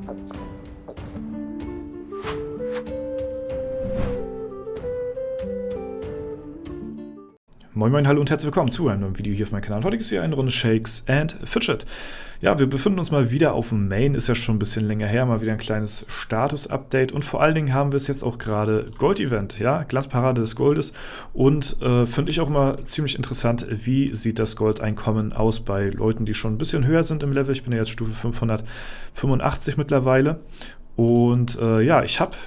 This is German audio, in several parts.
Moin Moin, hallo und herzlich willkommen zu einem neuen Video hier auf meinem Kanal. Heute ist hier eine Runde Shakes and Fidget. Ja, wir befinden uns mal wieder auf dem Main, ist ja schon ein bisschen länger her, mal wieder ein kleines Status-Update und vor allen Dingen haben wir es jetzt auch gerade Gold-Event, ja, Glanzparade des Goldes und finde ich auch immer ziemlich interessant, wie sieht das Goldeinkommen aus bei Leuten, die schon ein bisschen höher sind im Level. Ich bin ja jetzt Stufe 585 mittlerweile und ja, ich habe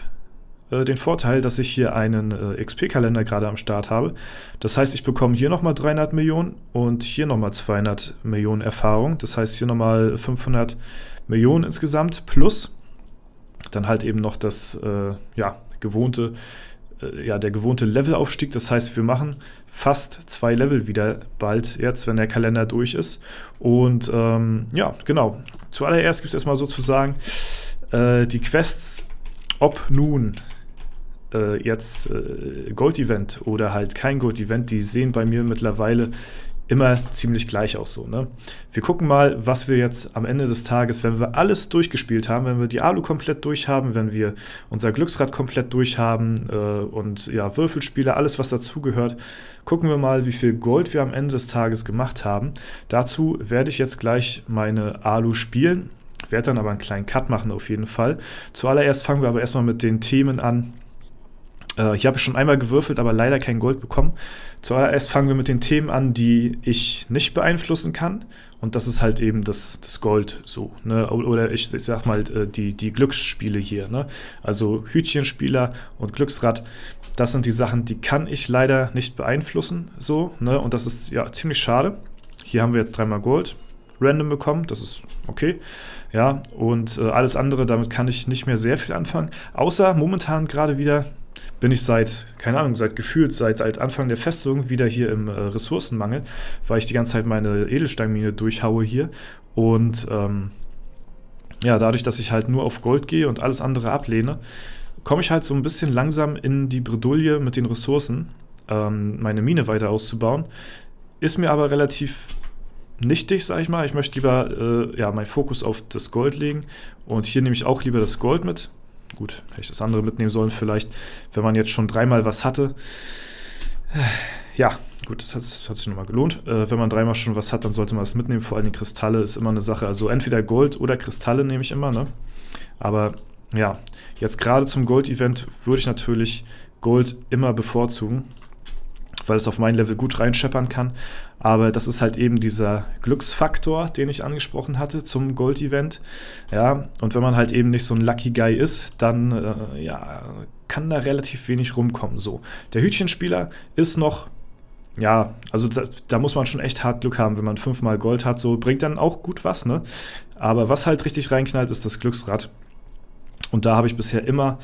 den Vorteil, dass ich hier einen XP-Kalender gerade am Start habe. Das heißt, ich bekomme hier nochmal 300 Millionen und hier nochmal 200 Millionen Erfahrung. Das heißt, hier nochmal 500 Millionen insgesamt plus dann halt eben noch das der gewohnte Levelaufstieg. Das heißt, wir machen fast 2 Level wieder bald jetzt, wenn der Kalender durch ist. Und ja, genau. Zuallererst gibt es erstmal sozusagen die Quests, ob nun jetzt Gold-Event oder halt kein Gold-Event, die sehen bei mir mittlerweile immer ziemlich gleich aus so, ne? Wir gucken mal, was wir jetzt am Ende des Tages, wenn wir alles durchgespielt haben, wenn wir die Alu komplett durch haben, wenn wir unser Glücksrad komplett durch haben und ja, Würfelspiele, alles was dazugehört, gucken wir mal, wie viel Gold wir am Ende des Tages gemacht haben. Dazu werde ich jetzt gleich meine Alu spielen, werde dann aber einen kleinen Cut machen auf jeden Fall. Zuallererst fangen wir aber erstmal mit den Themen an. Hier habe ich schon einmal gewürfelt, aber leider kein Gold bekommen. Zuallererst fangen wir mit den Themen an, die ich nicht beeinflussen kann. Und das ist halt eben das Gold so, ne? Oder ich sag mal die Glücksspiele hier, ne? Also Hütchenspieler und Glücksrad, das sind die Sachen, die kann ich leider nicht beeinflussen. So, ne? Und das ist ja ziemlich schade. Hier haben wir jetzt 3-mal Gold random bekommen, das ist okay. Ja, und alles andere, damit kann ich nicht mehr sehr viel anfangen. Außer momentan gerade wieder bin ich seit Anfang der Festung wieder hier im Ressourcenmangel, weil ich die ganze Zeit meine Edelsteinmine durchhaue hier. Und ja, dadurch, dass ich halt nur auf Gold gehe und alles andere ablehne, komme ich halt so ein bisschen langsam in die Bredouille mit den Ressourcen, meine Mine weiter auszubauen. Ist mir aber relativ nichtig, sag ich mal. Ich möchte lieber meinen Fokus auf das Gold legen und hier nehme ich auch lieber das Gold mit. Gut, hätte ich das andere mitnehmen sollen vielleicht, wenn man jetzt schon 3-mal was hatte. Ja, gut, das hat sich nochmal gelohnt. Wenn man 3-mal schon was hat, dann sollte man das mitnehmen. Vor allem die Kristalle ist immer eine Sache. Also entweder Gold oder Kristalle nehme ich immer, ne? Aber ja, jetzt gerade zum Gold-Event würde ich natürlich Gold immer bevorzugen, weil es auf mein Level gut reinscheppern kann. Aber das ist halt eben dieser Glücksfaktor, den ich angesprochen hatte zum Gold-Event. Ja, und wenn man halt eben nicht so ein Lucky Guy ist, dann kann da relativ wenig rumkommen. So, der Hütchenspieler ist noch, ja, also da muss man schon echt hart Glück haben, wenn man 5-mal Gold hat. So, bringt dann auch gut was, ne? Aber was halt richtig reinknallt, ist das Glücksrad. Und da habe ich bisher immer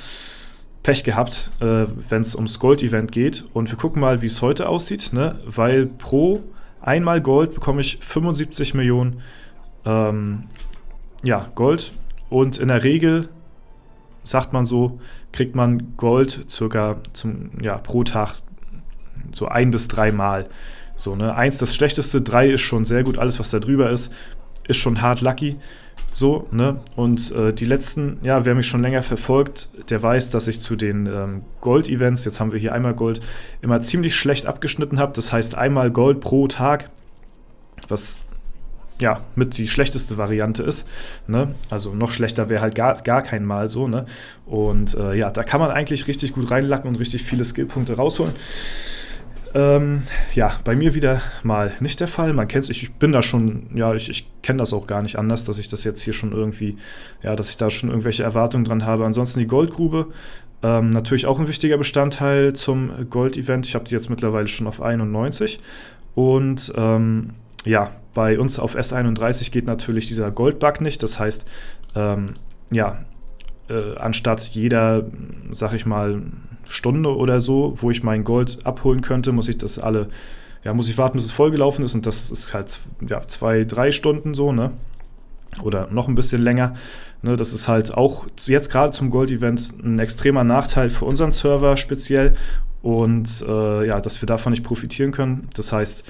Pech gehabt, wenn es ums Gold-Event geht. Und wir gucken mal, wie es heute aussieht, ne? Weil pro 1-mal Gold bekomme ich 75 Millionen Gold. Und in der Regel, sagt man so, kriegt man Gold circa pro Tag so 1 bis 3 Mal. So, ne? 1 das Schlechteste, 3 ist schon sehr gut, alles was da drüber ist schon hart lucky. So, ne? Und die letzten, wer mich schon länger verfolgt, der weiß, dass ich zu den Gold-Events, jetzt haben wir hier 1-mal Gold, immer ziemlich schlecht abgeschnitten habe. Das heißt 1-mal Gold pro Tag, was mit die schlechteste Variante ist. Ne? Also noch schlechter wäre halt gar kein Mal so. Ne? Und da kann man eigentlich richtig gut reinlacken und richtig viele Skillpunkte rausholen. Bei mir wieder mal nicht der Fall. Man kennt es, ich bin da schon, ich kenne das auch gar nicht anders, dass ich das jetzt hier schon irgendwie, dass ich da schon irgendwelche Erwartungen dran habe. Ansonsten die Goldgrube, natürlich auch ein wichtiger Bestandteil zum Gold-Event. Ich habe die jetzt mittlerweile schon auf 91 und bei uns auf S31 geht natürlich dieser Goldbug nicht. Das heißt, anstatt jeder, sag ich mal, Stunde oder so, wo ich mein Gold abholen könnte, muss ich warten, bis es vollgelaufen ist und das ist halt 2-3 Stunden so, ne? Oder noch ein bisschen länger. Ne? Das ist halt auch jetzt gerade zum Gold-Event ein extremer Nachteil für unseren Server speziell und dass wir davon nicht profitieren können. Das heißt,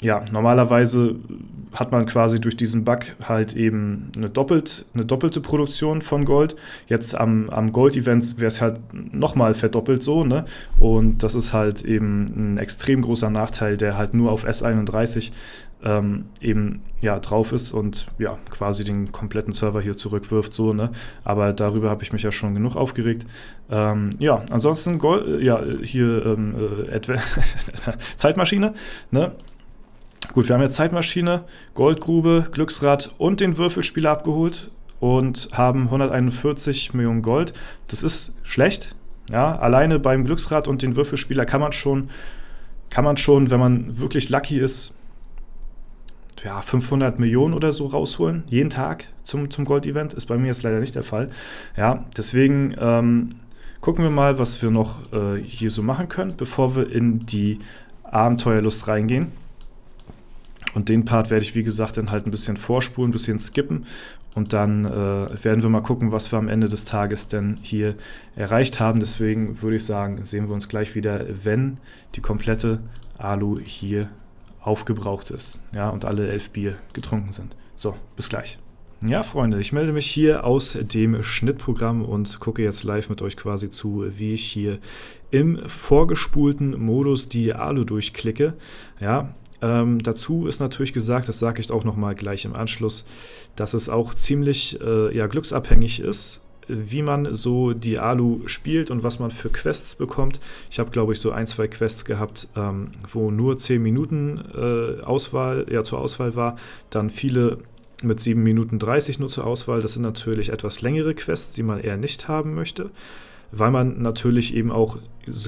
ja, normalerweise hat man quasi durch diesen Bug halt eben eine doppelte Produktion von Gold. Jetzt am Gold-Event wäre es halt nochmal verdoppelt so, ne? Und das ist halt eben ein extrem großer Nachteil, der halt nur auf S31 eben ja drauf ist und ja quasi den kompletten Server hier zurückwirft, so, ne? Aber darüber habe ich mich ja schon genug aufgeregt. Ja, ansonsten Gold, ja, hier Zeitmaschine, ne? Gut, wir haben jetzt Zeitmaschine, Goldgrube, Glücksrad und den Würfelspieler abgeholt und haben 141 Millionen Gold. Das ist schlecht. Ja, alleine beim Glücksrad und den Würfelspieler kann man schon, wenn man wirklich lucky ist, ja, 500 Millionen oder so rausholen, jeden Tag zum Gold-Event. Ist bei mir jetzt leider nicht der Fall. Ja, deswegen gucken wir mal, was wir noch hier so machen können, bevor wir in die Abenteuerlust reingehen. Und den Part werde ich, wie gesagt, dann halt ein bisschen vorspulen, ein bisschen skippen. Und dann werden wir mal gucken, was wir am Ende des Tages denn hier erreicht haben. Deswegen würde ich sagen, sehen wir uns gleich wieder, wenn die komplette Alu hier aufgebraucht ist, ja, und alle 11 Bier getrunken sind. So, bis gleich. Ja, Freunde, ich melde mich hier aus dem Schnittprogramm und gucke jetzt live mit euch quasi zu, wie ich hier im vorgespulten Modus die Alu durchklicke. Ja, dazu ist natürlich gesagt, das sage ich auch nochmal gleich im Anschluss, dass es auch ziemlich ja, glücksabhängig ist, wie man so die Alu spielt und was man für Quests bekommt. Ich habe, glaube ich, so 1, 2 Quests gehabt, wo nur 10 Minuten zur Auswahl war. Dann viele mit 7 Minuten 30 nur zur Auswahl. Das sind natürlich etwas längere Quests, die man eher nicht haben möchte, weil man natürlich eben auch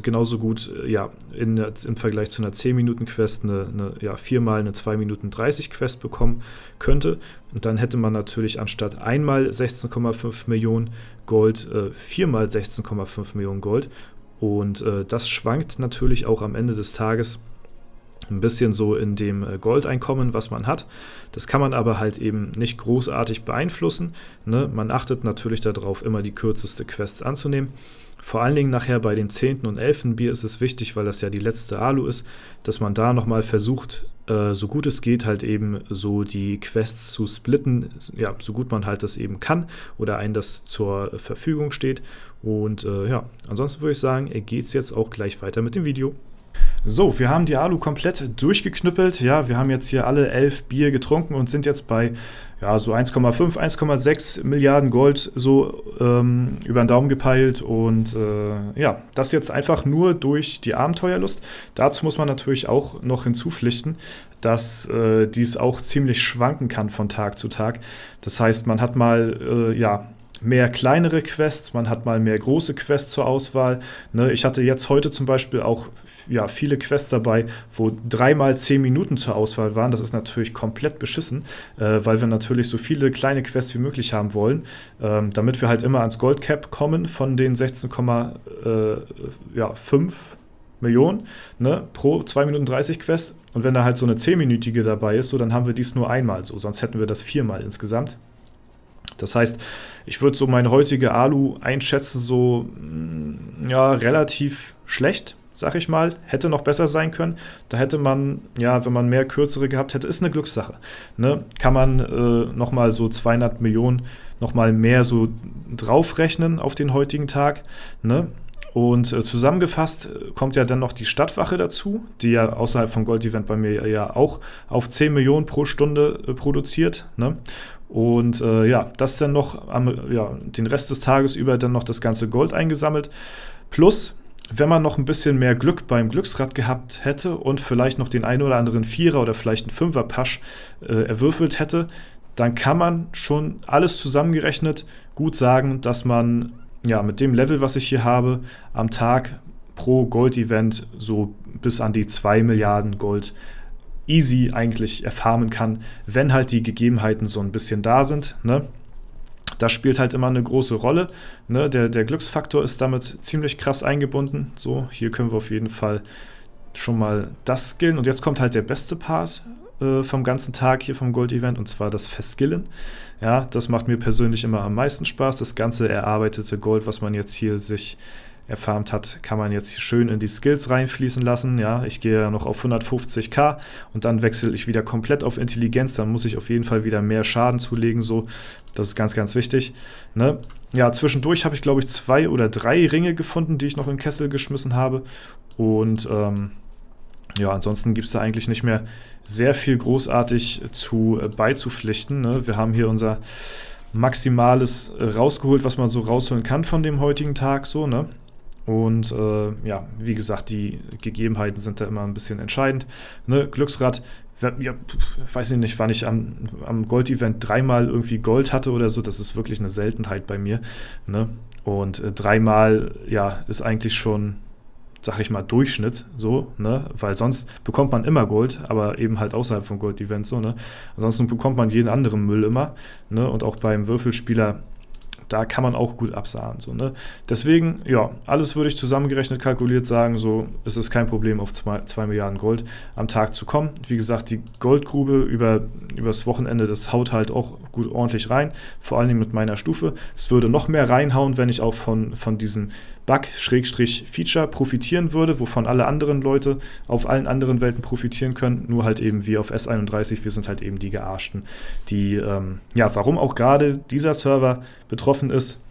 genauso gut ja, im Vergleich zu einer 10-Minuten-Quest eine 4-mal eine 2 Minuten 30 Quest bekommen könnte. Und dann hätte man natürlich anstatt einmal 16,5 Millionen Gold 4-mal 16,5 Millionen Gold. Und das schwankt natürlich auch am Ende des Tages ein bisschen so in dem Goldeinkommen, was man hat. Das kann man aber halt eben nicht großartig beeinflussen, ne? Man achtet natürlich darauf, immer die kürzeste Quest anzunehmen. Vor allen Dingen nachher bei dem 10. und 11. Bier ist es wichtig, weil das ja die letzte Alu ist, dass man da nochmal versucht, so gut es geht, halt eben so die Quests zu splitten, ja, so gut man halt das eben kann oder einem das zur Verfügung steht. Und ja, ansonsten würde ich sagen, geht es jetzt auch gleich weiter mit dem Video. So, wir haben die Alu komplett durchgeknüppelt. Ja, wir haben jetzt hier alle 11 Bier getrunken und sind jetzt bei ja, so 1,5, 1,6 Milliarden Gold so über den Daumen gepeilt. Und ja, das jetzt einfach nur durch die Abenteuerlust. Dazu muss man natürlich auch noch hinzupflichten, dass dies auch ziemlich schwanken kann von Tag zu Tag. Das heißt, man hat mal ja, mehr kleinere Quests, man hat mal mehr große Quests zur Auswahl. Ne, ich hatte jetzt heute zum Beispiel auch ja, viele Quests dabei, wo 3-mal 10 Minuten zur Auswahl waren. Das ist natürlich komplett beschissen, weil wir natürlich so viele kleine Quests wie möglich haben wollen, damit wir halt immer ans Goldcap kommen von den 16,5 Millionen, ne, pro 2 Minuten 30 Quest. Und wenn da halt so eine 10-minütige dabei ist, so, dann haben wir dies nur einmal so, sonst hätten wir das 4-mal insgesamt. Das heißt, ich würde so meine heutige Alu einschätzen, so ja, relativ schlecht, sag ich mal. Hätte noch besser sein können. Da hätte man, ja, wenn man mehr kürzere gehabt hätte, ist eine Glückssache. Ne? Kann man nochmal so 200 Millionen nochmal mehr so draufrechnen auf den heutigen Tag. Ne? Und zusammengefasst kommt ja dann noch die Stadtwache dazu, die ja außerhalb vom Gold-Event bei mir ja auch auf 10 Millionen pro Stunde produziert. Ne? Und ja, das dann noch den Rest des Tages über dann noch das ganze Gold eingesammelt. Plus, wenn man noch ein bisschen mehr Glück beim Glücksrad gehabt hätte und vielleicht noch den einen oder anderen Vierer oder vielleicht einen Fünfer-Pasch erwürfelt hätte, dann kann man schon alles zusammengerechnet gut sagen, dass man ja mit dem Level, was ich hier habe, am Tag pro Gold-Event so bis an die 2 Milliarden Gold easy eigentlich erfarmen kann, wenn halt die Gegebenheiten so ein bisschen da sind. Ne? Das spielt halt immer eine große Rolle. Ne? Der Glücksfaktor ist damit ziemlich krass eingebunden. So, hier können wir auf jeden Fall schon mal das skillen. Und jetzt kommt halt der beste Part vom ganzen Tag hier vom Gold-Event, und zwar das Verskillen. Ja, das macht mir persönlich immer am meisten Spaß. Das ganze erarbeitete Gold, was man jetzt hier sich erfarmt hat, kann man jetzt hier schön in die Skills reinfließen lassen. Ja, ich gehe ja noch auf 150k und dann wechsle ich wieder komplett auf Intelligenz. Dann muss ich auf jeden Fall wieder mehr Schaden zulegen. So, das ist ganz, ganz wichtig. Ne? Ja, zwischendurch habe ich, glaube ich, 2 oder 3 Ringe gefunden, die ich noch in den Kessel geschmissen habe. Und ja, ansonsten gibt es da eigentlich nicht mehr sehr viel großartig beizupflichten. Ne? Wir haben hier unser Maximales rausgeholt, was man so rausholen kann von dem heutigen Tag. So, ne? Und ja, wie gesagt, die Gegebenheiten sind da immer ein bisschen entscheidend. Ne? Glücksrad, ja, weiß ich nicht, wann ich am Gold-Event 3-mal irgendwie Gold hatte oder so. Das ist wirklich eine Seltenheit bei mir. Ne? Und 3-mal, ja, ist eigentlich schon, sag ich mal, Durchschnitt, so, ne, weil sonst bekommt man immer Gold, aber eben halt außerhalb von Gold-Events, so, ne, ansonsten bekommt man jeden anderen Müll immer, ne, und auch beim Würfelspieler, da kann man auch gut absahen, so, ne, deswegen, ja, alles würde ich zusammengerechnet kalkuliert sagen, so, ist es kein Problem, auf 2 Milliarden Gold am Tag zu kommen. Wie gesagt, die Goldgrube übers Wochenende, das haut halt auch gut ordentlich rein, vor allem mit meiner Stufe. Es würde noch mehr reinhauen, wenn ich auch von diesem Bug-Feature profitieren würde, wovon alle anderen Leute auf allen anderen Welten profitieren können, nur halt eben wie auf S31, wir sind halt eben die Gearschten, die, ja, warum auch gerade dieser Server betroffen ist,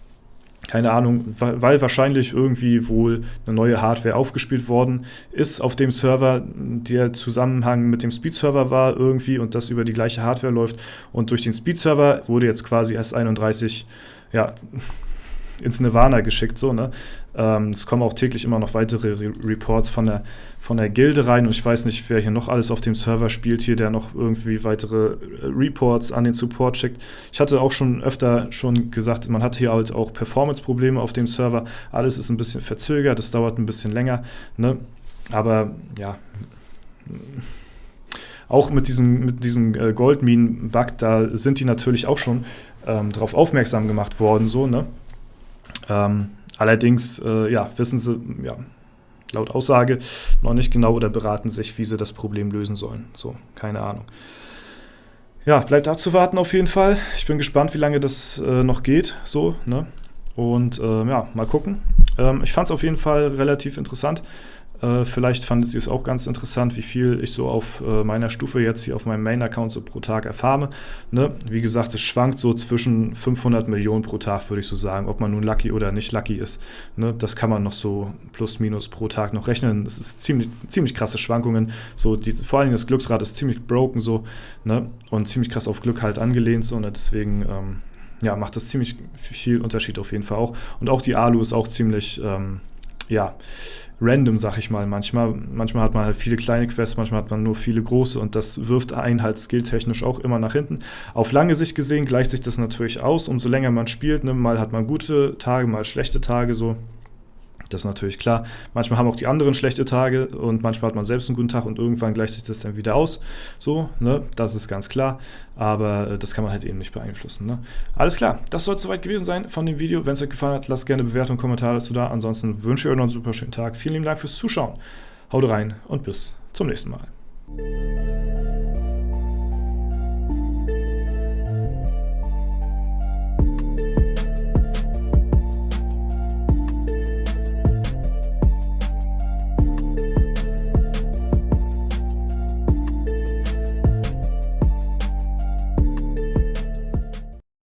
keine Ahnung, weil wahrscheinlich irgendwie wohl eine neue Hardware aufgespielt worden ist auf dem Server, der Zusammenhang mit dem Speed-Server war irgendwie und das über die gleiche Hardware läuft und durch den Speed-Server wurde jetzt quasi S31, ja, ins Nirvana geschickt, so, ne? Es kommen auch täglich immer noch weitere Reports von der Gilde rein und ich weiß nicht, wer hier noch alles auf dem Server spielt hier, der noch irgendwie weitere Reports an den Support schickt. Ich hatte auch schon öfter gesagt, man hat hier halt auch Performance-Probleme auf dem Server. Alles ist ein bisschen verzögert, es dauert ein bisschen länger, ne? Aber, ja, auch mit diesem Goldminen-Bug, da sind die natürlich auch schon darauf aufmerksam gemacht worden, so, ne? Allerdings, ja, wissen sie, ja, laut Aussage noch nicht genau oder beraten sich, wie sie das Problem lösen sollen. So, keine Ahnung. Ja, bleibt abzuwarten auf jeden Fall. Ich bin gespannt, wie lange das noch geht, so, ne? Und ja, mal gucken. Ich fand es auf jeden Fall relativ interessant. Vielleicht fandet ihr es auch ganz interessant, wie viel ich so auf meiner Stufe jetzt hier auf meinem Main-Account so pro Tag erfarme. Ne? Wie gesagt, es schwankt so zwischen 500 Millionen pro Tag, würde ich so sagen, ob man nun lucky oder nicht lucky ist. Ne? Das kann man noch so plus minus pro Tag noch rechnen. Es ist ziemlich krasse Schwankungen. So vor allem das Glücksrad ist ziemlich broken so, ne? Und ziemlich krass auf Glück halt angelehnt. So, ne? Deswegen ja, macht das ziemlich viel Unterschied auf jeden Fall auch. Und auch die Alu ist auch ziemlich, ja, random, sag ich mal, manchmal. Manchmal hat man halt viele kleine Quests, manchmal hat man nur viele große und das wirft einen halt skilltechnisch auch immer nach hinten. Auf lange Sicht gesehen gleicht sich das natürlich aus, umso länger man spielt, ne? Mal hat man gute Tage, mal schlechte Tage, so. Das ist natürlich klar. Manchmal haben auch die anderen schlechte Tage und manchmal hat man selbst einen guten Tag und irgendwann gleicht sich das dann wieder aus. So, ne, das ist ganz klar. Aber das kann man halt eben nicht beeinflussen. Ne? Alles klar, das soll es soweit gewesen sein von dem Video. Wenn es euch gefallen hat, lasst gerne Bewertung und Kommentare dazu da. Ansonsten wünsche ich euch noch einen super schönen Tag. Vielen lieben Dank fürs Zuschauen. Haut rein und bis zum nächsten Mal.